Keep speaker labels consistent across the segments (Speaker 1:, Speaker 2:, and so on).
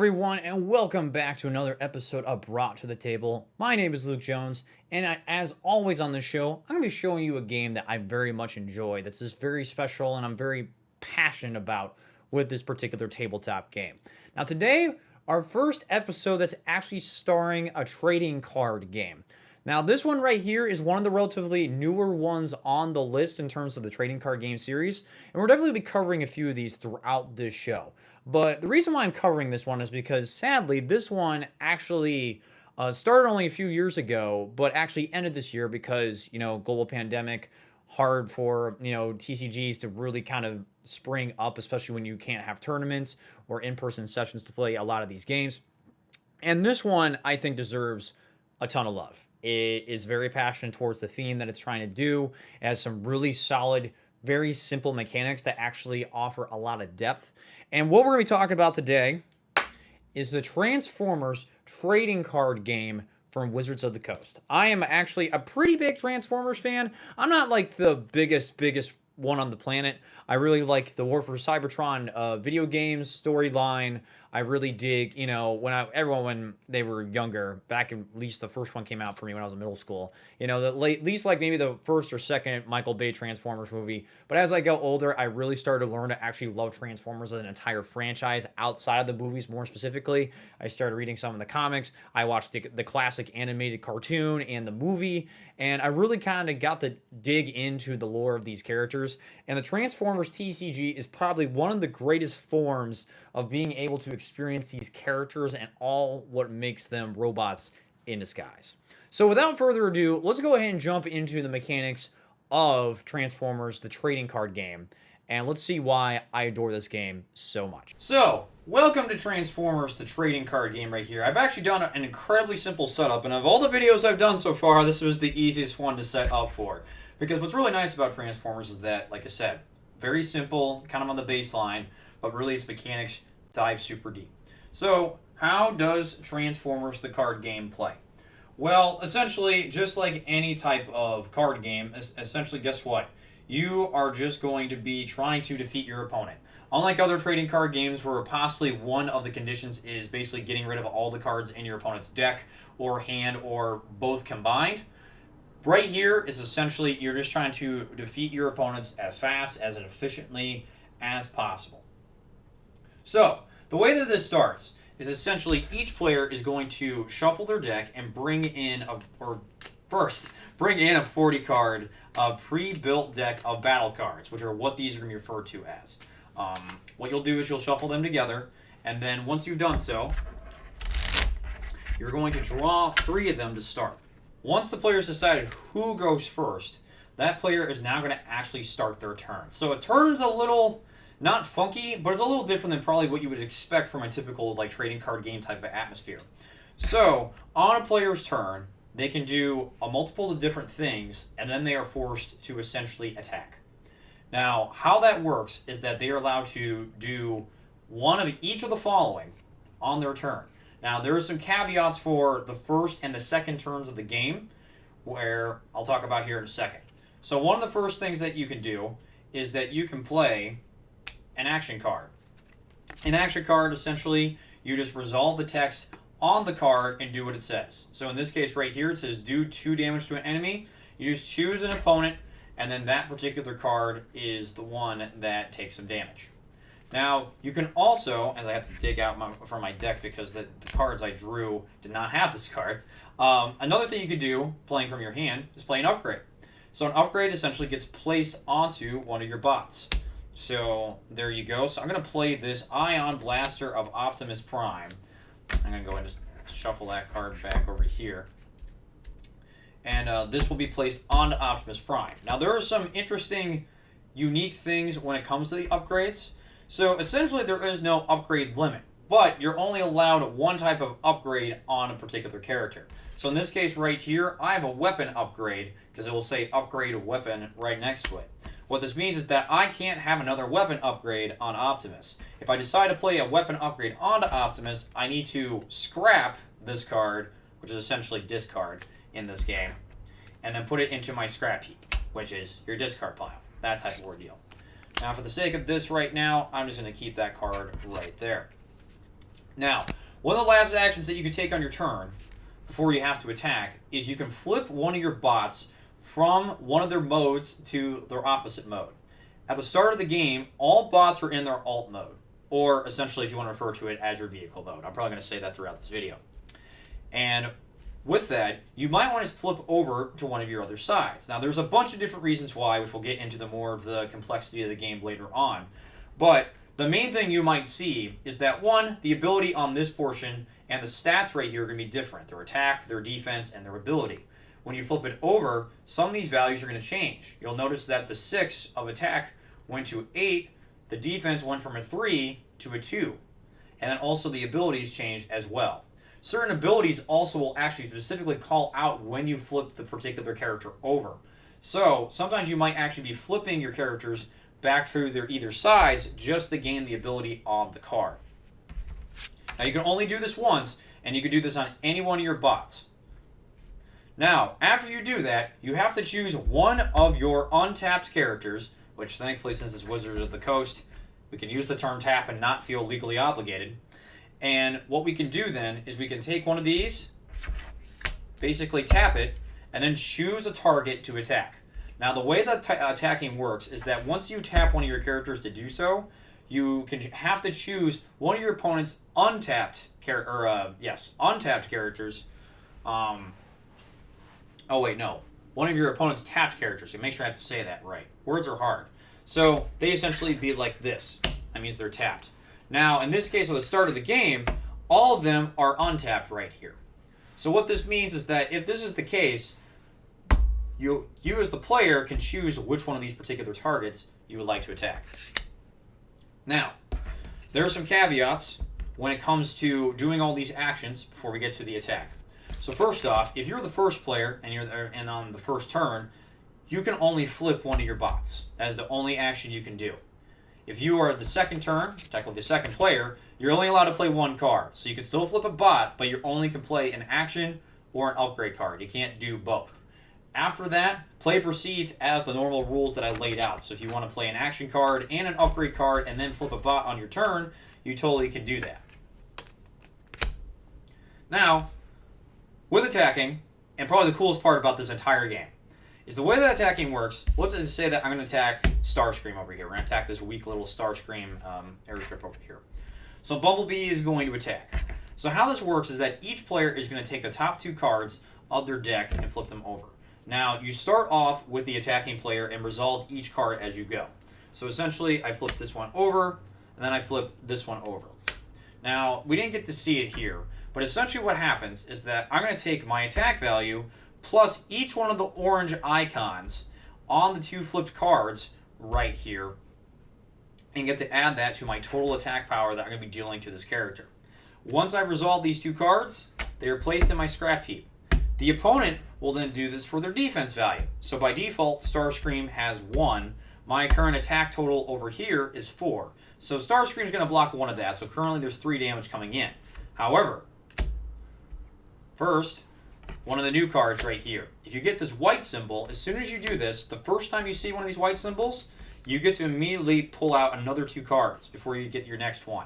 Speaker 1: everyone, and welcome back to another episode of Brought to the Table. My name is Luke Jones, and as always on this show, I'm going to be showing you a game that I very much enjoy, that's just very special, and I'm very passionate about with this particular tabletop game. Now today, our first episode that's actually starring a trading card game. Now this one right here is one of the relatively newer ones on the list in terms of the trading card game series, and we're definitely be covering a few of these throughout this show. But the reason why I'm covering this one is because, sadly, this one actually started only a few years ago, but actually ended this year because, global pandemic, hard for, TCGs to really kind of spring up, especially when you can't have tournaments or in-person sessions to play a lot of these games. And this one, I think, deserves a ton of love. It is very passionate towards the theme that it's trying to do. It has some really solid, very simple mechanics that actually offer a lot of depth. And what we're going to be talking about today is the Transformers trading card game from Wizards of the Coast. I am actually a pretty big Transformers fan. I'm not like the biggest one on the planet. I really like the War for Cybertron video games storyline. I really dig, when they were younger, back at least the first one came out for me when I was in middle school. At least like maybe the first or second Michael Bay Transformers movie. But as I got older, I really started to learn to actually love Transformers as an entire franchise outside of the movies more specifically. I started reading some of the comics. I watched the classic animated cartoon and the movie. And I really kind of got to dig into the lore of these characters. And the Transformers TCG is probably one of the greatest forms of being able to experience these characters and all what makes them robots in disguise. So without further ado, let's go ahead and jump into the mechanics of Transformers, the trading card game. And let's see why I adore this game so much. So, welcome to Transformers, the trading card game right here. I've actually done an incredibly simple setup, and of all the videos I've done so far, this was the easiest one to set up for. Because what's really nice about Transformers is that, like I said, very simple, kind of on the baseline, but really its mechanics dive super deep. So, how does Transformers, the card game, play? Well, essentially, just like any type of card game, essentially, guess what? You are just going to be trying to defeat your opponent. Unlike other trading card games where possibly one of the conditions is basically getting rid of all the cards in your opponent's deck or hand or both combined, right here is essentially you're just trying to defeat your opponents as fast, as efficiently as possible. So, the way that this starts is essentially each player is going to shuffle their deck and bring in a 40 card pre-built deck of battle cards, which are what these are going to be referred to as. What you'll do is you'll shuffle them together, and then once you've done so, you're going to draw 3 of them to start. Once the player's decided who goes first, that player is now going to actually start their turn. So a turn's a little, not funky, but it's a little different than probably what you would expect from a typical like trading card game type of atmosphere. So on a player's turn, they can do a multiple of different things, and then they are forced to essentially attack. Now, how that works is that they are allowed to do one of each of the following on their turn. Now, there are some caveats for the first and the second turns of the game, where I'll talk about here in a second. So one of the first things that you can do is that you can play an action card. An action card, essentially, you just resolve the text on the card and do what it says. So in this case right here, it says do 2 damage to an enemy. You just choose an opponent, and then that particular card is the one that takes some damage. Now, you can also, as I have to dig out from my deck because the cards I drew did not have this card, another thing you could do, playing from your hand, is play an upgrade. So an upgrade essentially gets placed onto one of your bots. So there you go. So I'm going to play this Ion Blaster of Optimus Prime. I'm going to go and just shuffle that card back over here. And this will be placed onto Optimus Prime. Now, there are some interesting, unique things when it comes to the upgrades. So, essentially, there is no upgrade limit. But you're only allowed one type of upgrade on a particular character. So, in this case right here, I have a weapon upgrade, because it will say upgrade weapon right next to it. What this means is that I can't have another weapon upgrade on Optimus. If I decide to play a weapon upgrade onto Optimus, I need to scrap this card, which is essentially discard in this game, and then put it into my scrap heap, which is your discard pile. That type of ordeal. Now, for the sake of this right now, I'm just going to keep that card right there. Now, one of the last actions that you can take on your turn before you have to attack is you can flip one of your bots from one of their modes to their opposite mode. At the start of the game, all bots are in their alt mode, or essentially if you want to refer to it as your vehicle mode. I'm probably going to say that throughout this video. And with that, you might want to flip over to one of your other sides. Now, there's a bunch of different reasons why, which we'll get into the more of the complexity of the game later on. But the main thing you might see is that, one, the ability on this portion and the stats right here are going to be different. Their attack, their defense, and their ability. When you flip it over, some of these values are going to change. You'll notice that the 6 of attack went to 8, the defense went from a 3 to a 2. And then also the abilities changed as well. Certain abilities also will actually specifically call out when you flip the particular character over. So sometimes you might actually be flipping your characters back through their either sides just to gain the ability on the card. Now you can only do this once, and you can do this on any one of your bots. Now, after you do that, you have to choose one of your untapped characters, which thankfully since it's Wizards of the Coast, we can use the term tap and not feel legally obligated. And what we can do then is we can take one of these, basically tap it, and then choose a target to attack. Now, the way that attacking works is that once you tap one of your characters to do so, you can have to choose one of your opponent's untapped characters. One of your opponent's tapped characters. So make sure I have to say that right. Words are hard. So they essentially be like this. That means they're tapped. Now, in this case, at the start of the game, all of them are untapped right here. So what this means is that if this is the case, you as the player can choose which one of these particular targets you would like to attack. Now, there are some caveats when it comes to doing all these actions before we get to the attack. So first off, if you're the first player and on the first turn, you can only flip one of your bots. That is the only action you can do. If you are the second turn, technically the second player, you're only allowed to play one card. So you can still flip a bot, but you only can play an action or an upgrade card. You can't do both. After that, play proceeds as the normal rules that I laid out. So if you want to play an action card and an upgrade card and then flip a bot on your turn, you totally can do that. Now, with attacking, and probably the coolest part about this entire game, is the way that attacking works. Let's just say that I'm going to attack Starscream over here. We're going to attack this weak little Starscream airstrip over here. So Bumblebee is going to attack. So how this works is that each player is going to take the top 2 cards of their deck and flip them over. Now, you start off with the attacking player and resolve each card as you go. So essentially, I flip this one over, and then I flip this one over. Now, we didn't get to see it here, but essentially what happens is that I'm going to take my attack value plus each one of the orange icons on the 2 flipped cards right here and get to add that to my total attack power that I'm going to be dealing to this character. Once I resolve these 2 cards, they are placed in my scrap heap. The opponent will then do this for their defense value. So by default, Starscream has 1. My current attack total over here is 4. So Starscream is going to block 1 of that. So currently there's 3 damage coming in. However, first, one of the new cards right here. If you get this white symbol, as soon as you do this, the first time you see one of these white symbols, you get to immediately pull out another 2 cards before you get your next one.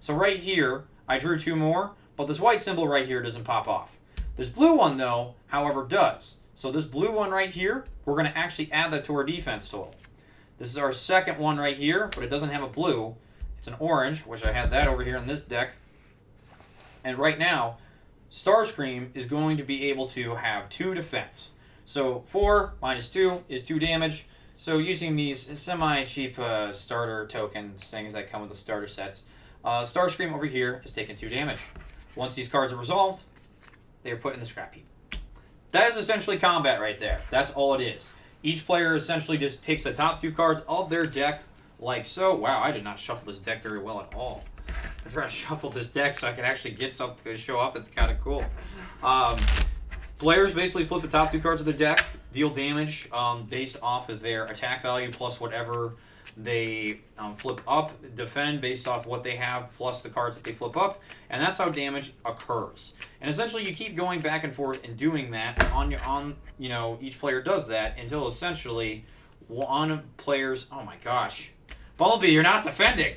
Speaker 1: So right here, I drew 2 more, but this white symbol right here doesn't pop off. This blue one, though, however, does. So this blue one right here, we're going to actually add that to our defense total. This is our second one right here, but it doesn't have a blue. It's an orange, which I had that over here in this deck. And right now, Starscream is going to be able to have 2 defense. So 4 minus 2 is 2 damage. So using these semi-cheap starter tokens, things that come with the starter sets, Starscream over here is taking 2 damage. Once these cards are resolved, they are put in the scrap heap. That is essentially combat right there. That's all it is. Each player essentially just takes the top 2 cards of their deck like so. Wow, I did not shuffle this deck very well at all. I'm trying to shuffle this deck so I can actually get something to show up. That's kind of cool. Players basically flip the top 2 cards of the deck, deal damage based off of their attack value plus whatever they flip up, defend based off what they have plus the cards that they flip up, and that's how damage occurs. And essentially, you keep going back and forth and doing that each player does that until essentially one player's, oh my gosh, Bumblebee, you're not defending.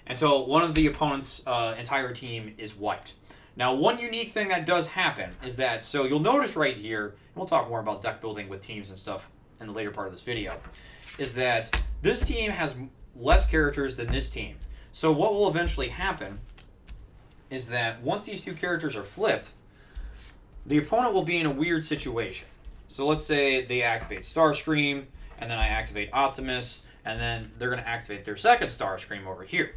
Speaker 1: until one of the opponent's entire team is wiped. Now, one unique thing that does happen is that, so you'll notice right here, and we'll talk more about deck building with teams and stuff in the later part of this video, is that this team has less characters than this team. So what will eventually happen is that once these two characters are flipped, the opponent will be in a weird situation. So let's say they activate Starscream, and then I activate Optimus, and then they're going to activate their second Starscream over here.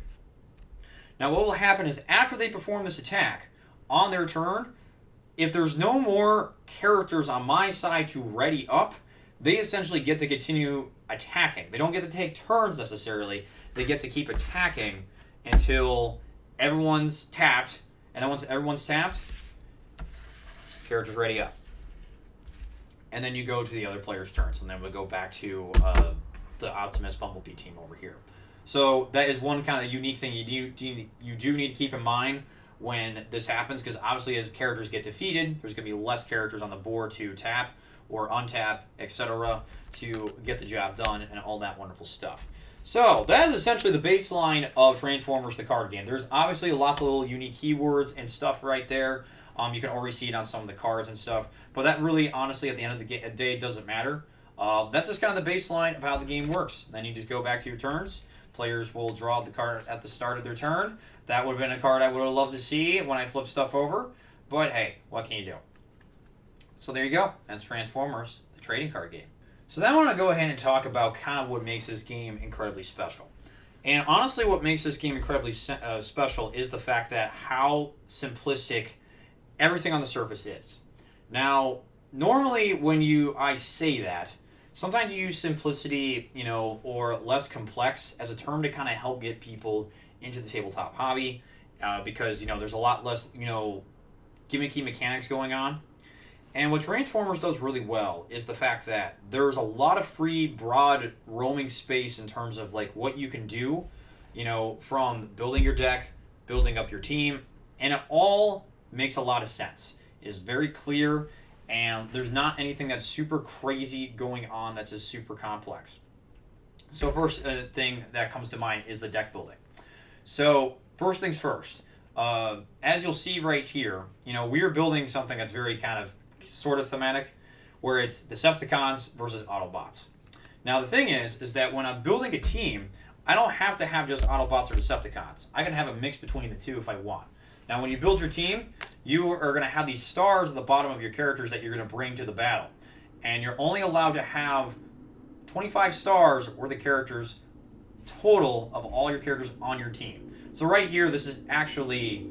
Speaker 1: Now what will happen is after they perform this attack, on their turn, if there's no more characters on my side to ready up, they essentially get to continue attacking. They don't get to take turns necessarily. They get to keep attacking until everyone's tapped, and then once everyone's tapped, characters ready up. And then you go to the other player's turns, and then we'll go back to the Optimus Bumblebee team over here. So that is one kind of unique thing you do need to keep in mind when this happens, because obviously as characters get defeated, there's going to be less characters on the board to tap or untap, etc., to get the job done and all that wonderful stuff. So that is essentially the baseline of Transformers the card game. There's obviously lots of little unique keywords and stuff right there. You can already see it on some of the cards and stuff, but that really, honestly, at the end of the day, doesn't matter. That's just kind of the baseline of how the game works. Then you just go back to your turns. Players will draw the card at the start of their turn. That would have been a card I would have loved to see when I flip stuff over, but hey, what can you do? So there you go. That's Transformers, the trading card game. So then I want to go ahead and talk about kind of what makes this game incredibly special. And honestly, what makes this game incredibly special is the fact that how simplistic everything on the surface is. Now, normally when I say that, sometimes you use simplicity, or less complex as a term to kind of help get people into the tabletop hobby, because, there's a lot less, gimmicky mechanics going on. And what Transformers does really well is the fact that there's a lot of free, broad, roaming space in terms of like what you can do, from building your deck, building up your team, and it all makes a lot of sense. It's very clear, and there's not anything that's super crazy going on that's just super complex. So first thing that comes to mind is the deck building. So first things first, as you'll see right here, we're building something that's very kind of sort of thematic, where it's Decepticons versus Autobots. Now the thing is that when I'm building a team, I don't have to have just Autobots or Decepticons. I can have a mix between the two if I want. Now when you build your team, you are going to have these stars at the bottom of your characters that you're going to bring to the battle. And you're only allowed to have 25 stars worth of characters total of all your characters on your team. So right here, this is actually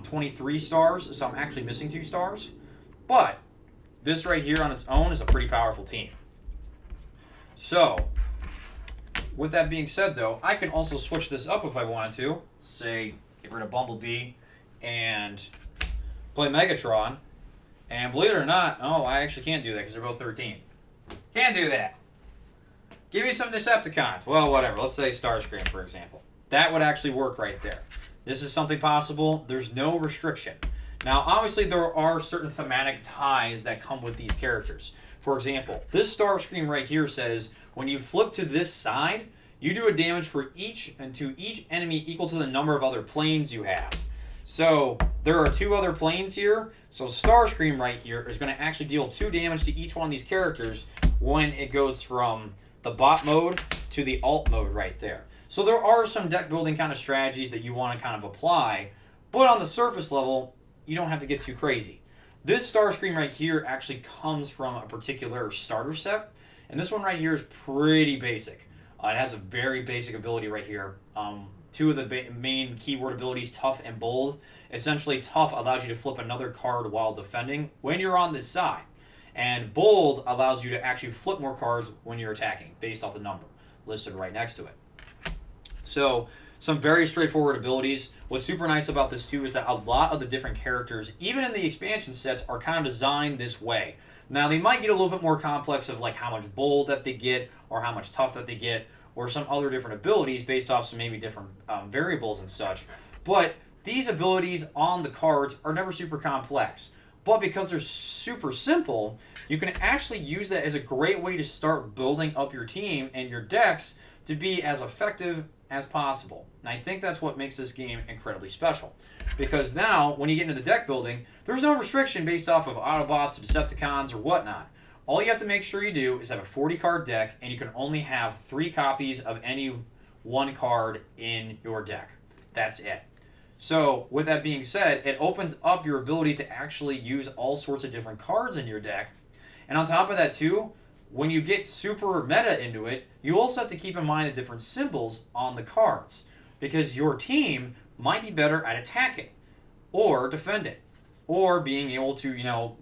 Speaker 1: 23 stars, so I'm actually missing 2 stars. But this right here on its own is a pretty powerful team. So, with that being said though, I can also switch this up if I wanted to. Say, get rid of Bumblebee and play Megatron. And believe it or not, I actually can't do that because they're both 13. Can't do that. Give me some Decepticons. Well, whatever. Let's say Starscream, for example. That would actually work right there. This is something possible. There's no restriction. Now, obviously, there are certain thematic ties that come with these characters. For example, this Starscream right here says, when you flip to this side, you do a damage for each enemy equal to the number of other planes you have. So, there are 2 other planes here. So, Starscream right here is going to actually deal 2 damage to each one of these characters when it goes from the bot mode to the alt mode right there. So, there are some deck building kind of strategies that you want to kind of apply, but on the surface level, you don't have to get too crazy. This Starscream right here actually comes from a particular starter set, and this one right here is pretty basic. It has a very basic ability right here. 2 of the main keyword abilities, Tough and Bold. Essentially, Tough allows you to flip another card while defending when you're on this side, and Bold allows you to actually flip more cards when you're attacking, based off the number listed right next to it. So, some very straightforward abilities. What's super nice about this too is that a lot of the different characters, even in the expansion sets, are kind of designed this way. Now they might get a little bit more complex of like how much bold that they get, or how much tough that they get, or some other different abilities based off some maybe different variables and such. But these abilities on the cards are never super complex. But because they're super simple, you can actually use that as a great way to start building up your team and your decks to be as effective as possible. And I think that's what makes this game incredibly special. Because now, when you get into the deck building, there's no restriction based off of Autobots or Decepticons or whatnot. All you have to make sure you do is have a 40-card deck, and you can only have 3 copies of any one card in your deck. That's it. So, with that being said, it opens up your ability to actually use all sorts of different cards in your deck. And on top of that, too, when you get super meta into it, you also have to keep in mind the different symbols on the cards. Because your team might be better at attacking, or defending, or being able to,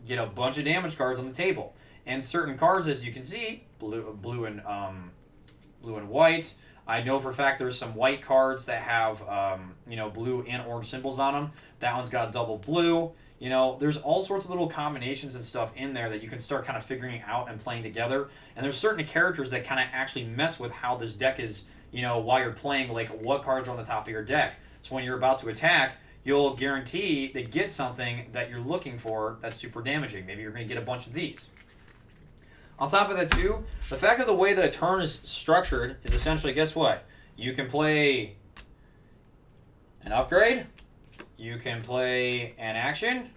Speaker 1: get a bunch of damage cards on the table. And certain cards, as you can see, blue and white. I know for a fact there's some white cards that have, blue and orange symbols on them. That one's got a double blue. There's all sorts of little combinations and stuff in there that you can start kind of figuring out and playing together. And there's certain characters that kind of actually mess with how this deck is, while you're playing, like what cards are on the top of your deck. So when you're about to attack, you'll guarantee to get something that you're looking for that's super damaging. Maybe you're going to get a bunch of these. On top of that, too, the fact of the way that a turn is structured is essentially, guess what? You can play an upgrade. You can play an action.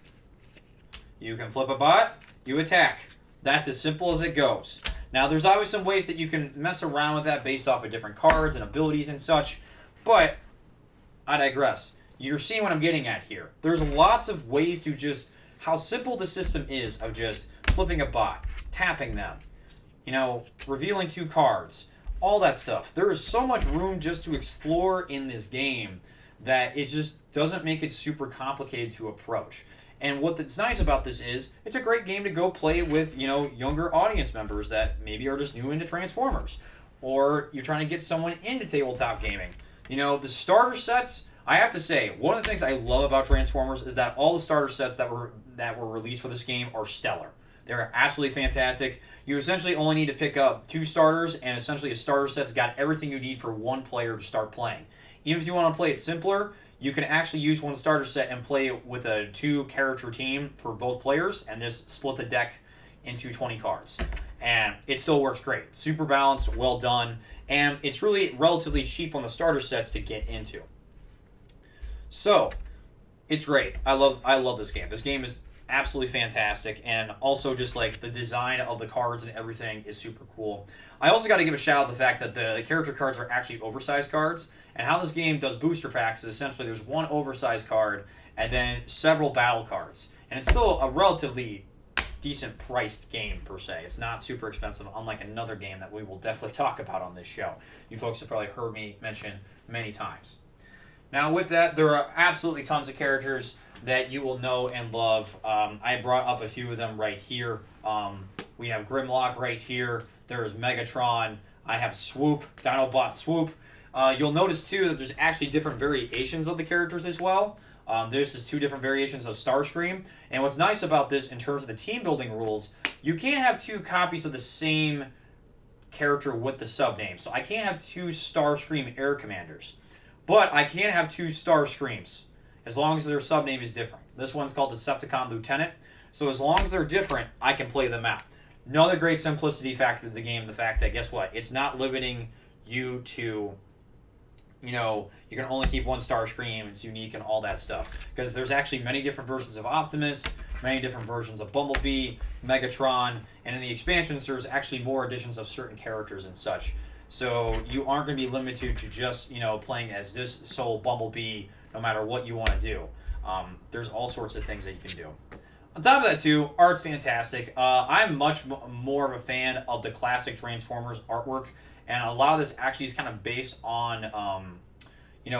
Speaker 1: You can flip a bot. You attack. That's as simple as it goes. Now, there's always some ways that you can mess around with that based off of different cards and abilities and such, but I digress. You're seeing what I'm getting at here. There's lots of ways to just how simple the system is of just flipping a bot, tapping them, revealing 2 cards, all that stuff. There is so much room just to explore in this game that it just doesn't make it super complicated to approach. And what's nice about this is it's a great game to go play with, younger audience members that maybe are just new into Transformers, or you're trying to get someone into tabletop gaming. The starter sets, I have to say, one of the things I love about Transformers is that all the starter sets that were released for this game are stellar. They're absolutely fantastic. You essentially only need to pick up 2 starters, and essentially a starter set's got everything you need for one player to start playing. Even if you want to play it simpler, you can actually use one starter set and play with a 2-character team for both players, and just split the deck into 20 cards. And it still works great. Super balanced, well done, and it's really relatively cheap on the starter sets to get into. So, it's great. I love this game. This game is absolutely fantastic, and also just like the design of the cards and everything is super cool. I also got to give a shout out to the fact that the character cards are actually oversized cards, and how this game does booster packs is essentially there's one oversized card and then several battle cards, and it's still a relatively decent priced game per se. It's not super expensive, unlike another game that we will definitely talk about on this show. You folks have probably heard me mention many times. Now with that, there are absolutely tons of characters that you will know and love. I brought up a few of them right here. We have Grimlock right here. There's Megatron. I have Swoop, Dinobot Swoop. You'll notice too that there's actually different variations of the characters as well. There's just 2 different variations of Starscream. And what's nice about this in terms of the team building rules, you can't have 2 copies of the same character with the subname. So I can't have 2 Starscream Air Commanders. But I can have 2 Starscreams, as long as their subname is different. This one's called Decepticon Lieutenant, so as long as they're different, I can play them out. Another great simplicity factor to the game, the fact that, guess what? It's not limiting you to, you can only keep 1 Starscream, it's unique and all that stuff. Because there's actually many different versions of Optimus, many different versions of Bumblebee, Megatron, and in the expansions, there's actually more additions of certain characters and such. So you aren't going to be limited to just, playing as this sole Bumblebee, no matter what you want to do. There's all sorts of things that you can do. On top of that, too, art's fantastic. I'm much more of a fan of the classic Transformers artwork, and a lot of this actually is kind of based on,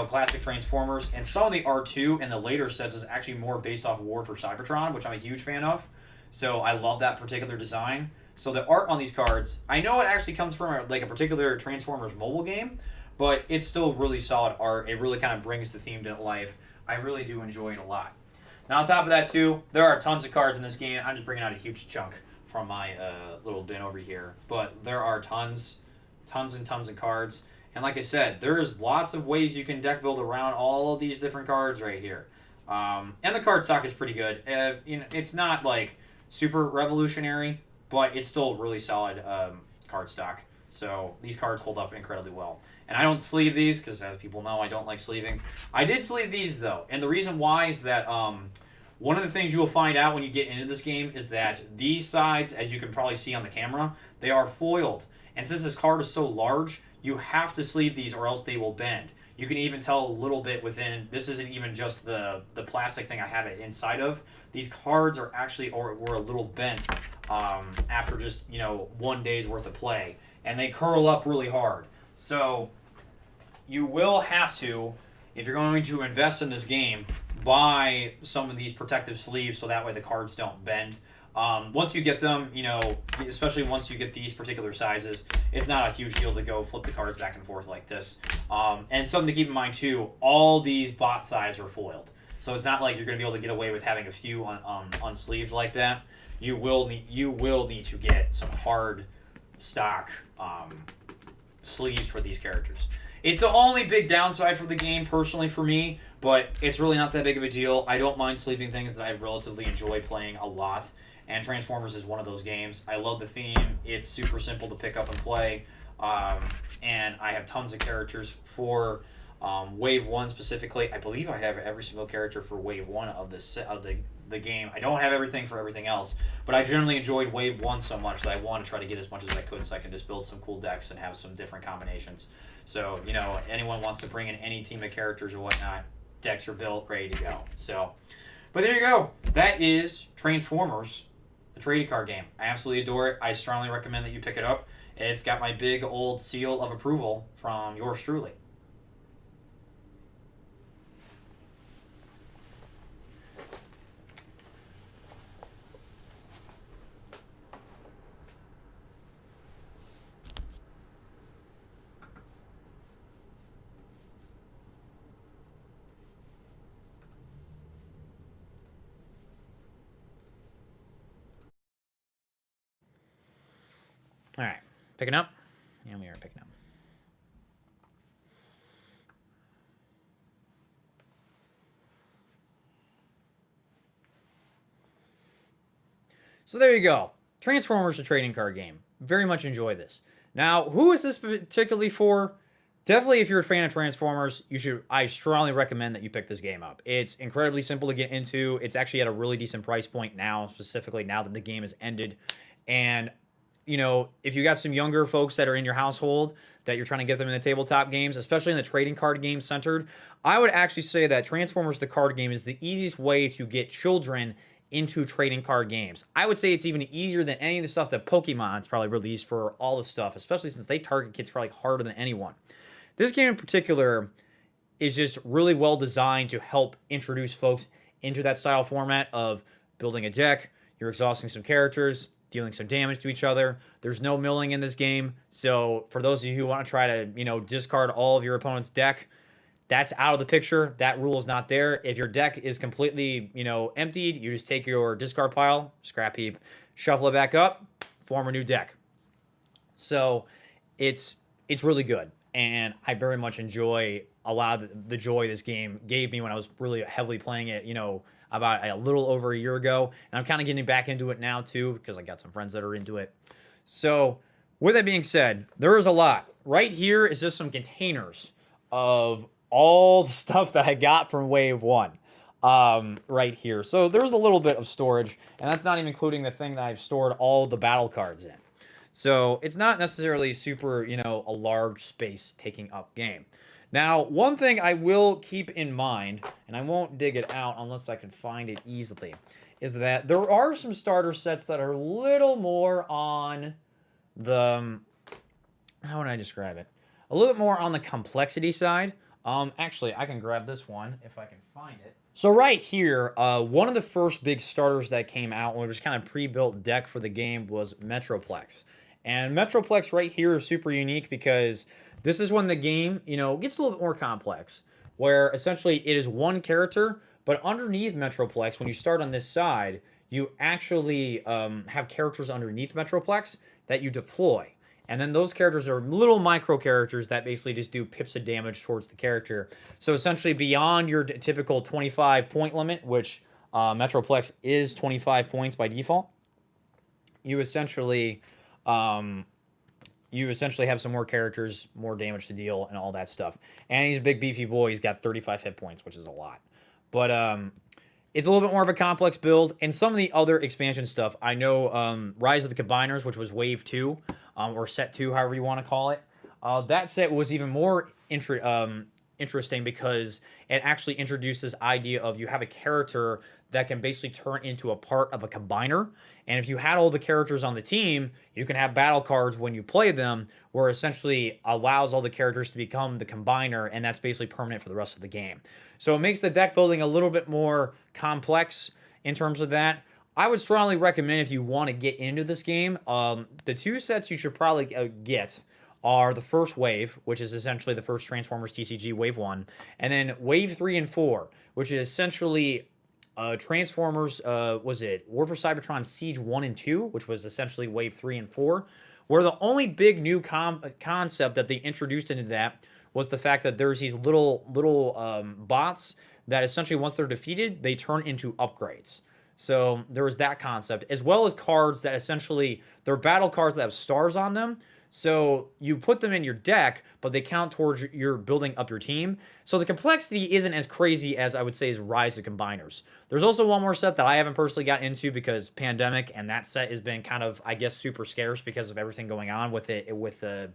Speaker 1: classic Transformers. And some of the art, too, in the later sets is actually more based off War for Cybertron, which I'm a huge fan of. So I love that particular design. So the art on these cards, I know it actually comes from a particular Transformers mobile game, but it's still really solid art. It really kind of brings the theme to life. I really do enjoy it a lot. Now on top of that too, there are tons of cards in this game. I'm just bringing out a huge chunk from my little bin over here. But there are tons and tons of cards. And like I said, there's lots of ways you can deck build around all of these different cards right here. And the card stock is pretty good. It's not like super revolutionary, but it's still really solid card stock. So these cards hold up incredibly well. And I don't sleeve these because, as people know, I don't like sleeving. I did sleeve these though, and the reason why is that one of the things you will find out when you get into this game is that these sides, as you can probably see on the camera, they are foiled. And since this card is so large, you have to sleeve these or else they will bend. You can even tell a little bit within. This isn't even just the plastic thing I have it inside of. These cards are actually were a little bent after just 1 day's worth of play, and they curl up really hard. So you will have to, if you're going to invest in this game, buy some of these protective sleeves so that way the cards don't bend. Once you get them, especially once you get these particular sizes, it's not a huge deal to go flip the cards back and forth like this. And something to keep in mind too, all these bot size are foiled. So it's not like you're going to be able to get away with having a few unsleeved like that. You will need to get some hard stock sleeves for these characters. It's the only big downside for the game, personally, for me, but it's really not that big of a deal. I don't mind sleeving things that I relatively enjoy playing a lot, and Transformers is one of those games. I love the theme. It's super simple to pick up and play, and I have tons of characters for Wave 1 specifically. I believe I have every single character for Wave 1 of the game. I don't have everything for everything else, but I generally enjoyed Wave 1 so much that I want to try to get as much as I could so I can just build some cool decks and have some different combinations. So, anyone wants to bring in any team of characters or whatnot, decks are built, ready to go. So, but there you go. That is Transformers, the trading card game. I absolutely adore it. I strongly recommend that you pick it up. It's got my big old seal of approval from yours truly. All right, picking up, and we are picking up. So there you go. Transformers, a trading card game. Very much enjoy this. Now, who is this particularly for? Definitely, if you're a fan of Transformers, I strongly recommend that you pick this game up. It's incredibly simple to get into. It's actually at a really decent price point now, specifically now that the game has ended. And if you got some younger folks that are in your household that you're trying to get them in the tabletop games, especially in the trading card game centered, I would actually say that Transformers the card game is the easiest way to get children into trading card games. I would say it's even easier than any of the stuff that Pokemon's probably released for all the stuff, especially since they target kids probably harder than anyone. This game in particular is just really well designed to help introduce folks into that style format of building a deck, you're exhausting some characters, dealing some damage to each other. There's no milling in this game, so for those of you who want to try to, discard all of your opponent's deck, that's out of the picture. That rule is not there. If your deck is completely, emptied, you just take your discard pile, scrap heap, shuffle it back up, form a new deck. So it's really good, and I very much enjoy a lot of the joy this game gave me when I was really heavily playing it, about a little over a year ago, and I'm kind of getting back into it now too because I got some friends that are into it. So with that being said, there is a lot. Right here is just some containers of all the stuff that I got from Wave 1 right here. So there's a little bit of storage, and that's not even including the thing that I've stored all the battle cards in. So it's not necessarily super, a large space taking up game. Now, one thing I will keep in mind, and I won't dig it out unless I can find it easily, is that there are some starter sets that are a little more on the, how would I describe it? A little bit more on the complexity side. Actually, I can grab this one if I can find it. So right here, one of the first big starters that came out, when it was kind of pre-built deck for the game, was Metroplex. And Metroplex right here is super unique because this is when the game, gets a little bit more complex, where essentially it is one character, but underneath Metroplex, when you start on this side, you actually have characters underneath Metroplex that you deploy. And then those characters are little micro characters that basically just do pips of damage towards the character. So essentially beyond your typical 25 point limit, which Metroplex is 25 points by default, you essentially you essentially have some more characters, more damage to deal, and all that stuff. And he's a big beefy boy. He's got 35 hit points, which is a lot. But it's a little bit more of a complex build. And some of the other expansion stuff, I know Rise of the Combiners, which was Wave 2, or Set 2, however you want to call it. That set was even more interesting because it actually introduced this idea of you have a character that can basically turn into a part of a combiner. And if you had all the characters on the team, you can have battle cards when you play them, where essentially allows all the characters to become the combiner, and that's basically permanent for the rest of the game. So it makes the deck building a little bit more complex in terms of that. I would strongly recommend if you want to get into this game, the two sets you should probably get are the first wave, which is essentially the first Transformers TCG Wave 1, and then Wave 3 and 4, which is essentially Transformers, was it War for Cybertron Siege 1 and 2, which was essentially Wave 3 and 4, where the only big new concept that they introduced into that was the fact that there's these little bots that essentially once they're defeated, they turn into upgrades. So there was that concept, as well as cards that essentially, they're battle cards that have stars on them. So you put them in your deck, but they count towards your building up your team. So the complexity isn't as crazy as I would say is Rise of Combiners. There's also one more set that I haven't personally got into because pandemic, and that set has been kind of, I guess, super scarce because of everything going on with it, with the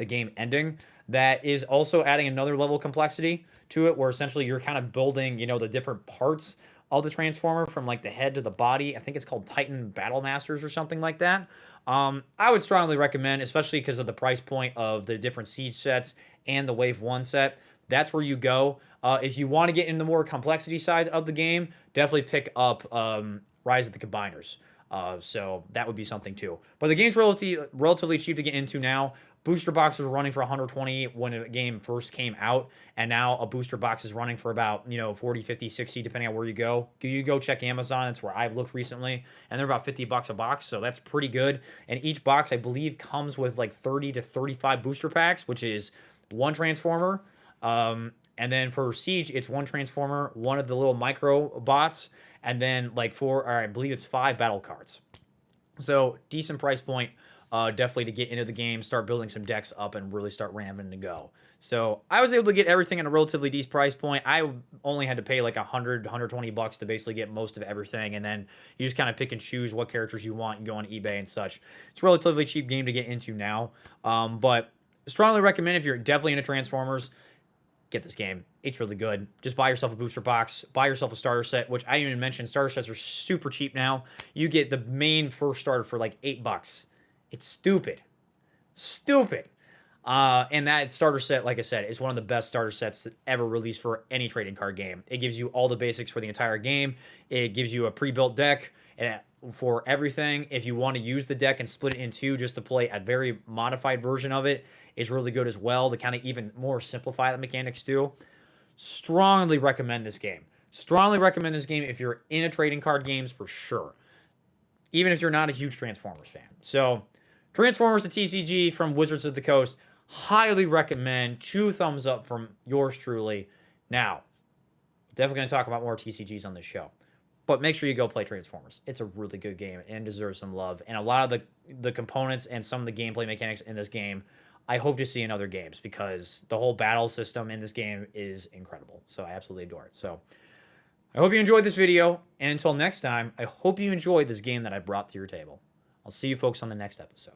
Speaker 1: game ending. That is also adding another level of complexity to it, where essentially you're kind of building, the different parts of the Transformer from like the head to the body. I think it's called Titan Battle Masters or something like that. I would strongly recommend, especially because of the price point of the different Siege sets and the Wave 1 set. That's where you go. If you want to get into the more complexity side of the game, definitely pick up Rise of the Combiners. So that would be something too. But the game's relatively cheap to get into now. Booster boxes were running for 120 when the game first came out, and now a booster box is running for about 40, 50, 60 depending on where you go. You go check Amazon, that's where I've looked recently, and they're about $50 a box, so that's pretty good. And each box I believe comes with like 30 to 35 booster packs, which is one Transformer. And then for Siege, it's one Transformer, one of the little micro bots, and then like I believe it's 5 battle cards. So decent price point. Definitely to get into the game, start building some decks up, and really start ramping to go. So I was able to get everything at a relatively decent price point. I only had to pay like $100-$120 to basically get most of everything, and then you just kind of pick and choose what characters you want and go on eBay and such. It's a relatively cheap game to get into now, but strongly recommend if you're definitely into Transformers, get this game. It's really good. Just buy yourself a booster box, buy yourself a starter set, which I didn't even mention. Starter sets are super cheap now. You get the main first starter for like $8. It's stupid. And that starter set, like I said, is one of the best starter sets that ever released for any trading card game. It gives you all the basics for the entire game. It gives you a pre-built deck and for everything. If you want to use the deck and split it in two just to play a very modified version of it, is really good as well to kind of even more simplify the mechanics too. Strongly recommend this game. Strongly recommend this game if you're into trading card games for sure. Even if you're not a huge Transformers fan. So Transformers to TCG from Wizards of the Coast. Highly recommend. 2 thumbs up from yours truly. Now, definitely going to talk about more TCGs on this show. But make sure you go play Transformers. It's a really good game and deserves some love. And a lot of the components and some of the gameplay mechanics in this game, I hope to see in other games because the whole battle system in this game is incredible. So I absolutely adore it. So I hope you enjoyed this video. And until next time, I hope you enjoyed this game that I brought to your table. I'll see you folks on the next episode.